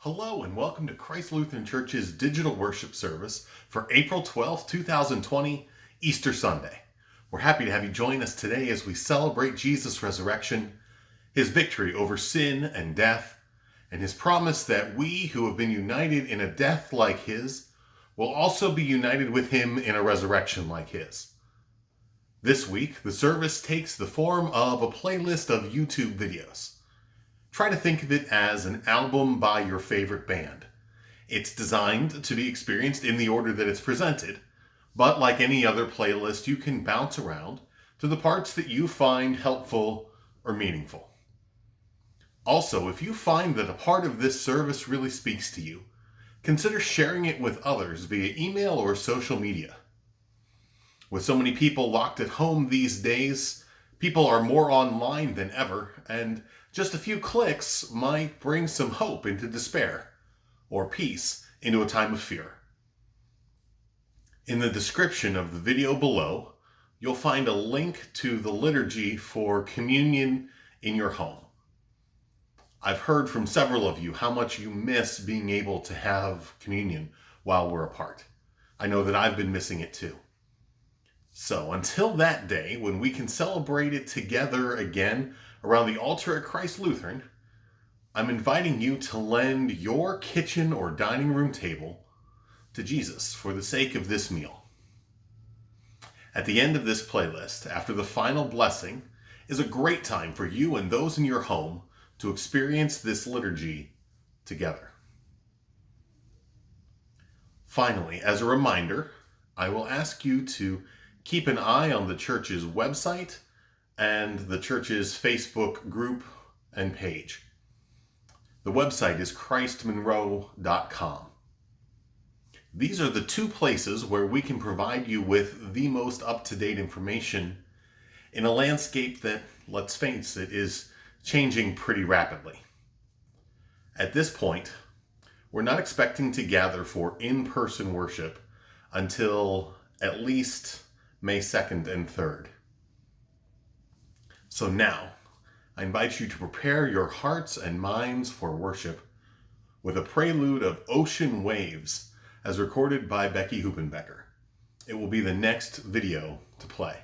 Hello and welcome to Christ Lutheran Church's digital worship service for April 12th, 2020, Easter Sunday. We're happy to have you join us today as we celebrate Jesus' resurrection, his victory over sin and death, and his promise that we who have been united in a death like his will also be united with him in a resurrection like his. This week, the service takes the form of a playlist of YouTube videos. Try to think of it as an album by your favorite band. It's designed to be experienced in the order that it's presented, but like any other playlist, you can bounce around to the parts that you find helpful or meaningful. Also, if you find that a part of this service really speaks to you, consider sharing it with others via email or social media. With so many people locked at home these days, people are more online than ever, and just a few clicks might bring some hope into despair, or peace into a time of fear. In the description of the video below, you'll find a link to the liturgy for communion in your home. I've heard from several of you how much you miss being able to have communion while we're apart. I know that I've been missing it too. So until that day when we can celebrate it together again around the altar at Christ Lutheran, I'm inviting you to lend your kitchen or dining room table to Jesus for the sake of this meal. At the end of this playlist, after the final blessing, is a great time for you and those in your home to experience this liturgy together. Finally, as a reminder, I will ask you to keep an eye on the church's website and the church's Facebook group and page. The website is christmonroe.com. These are the two places where we can provide you with the most up-to-date information in a landscape that, let's face it, is changing pretty rapidly. At this point, we're not expecting to gather for in-person worship until at least May 2nd and 3rd. So now, I invite you to prepare your hearts and minds for worship with a prelude of Ocean Waves as recorded by Becky Hupenbecker. It will be the next video to play.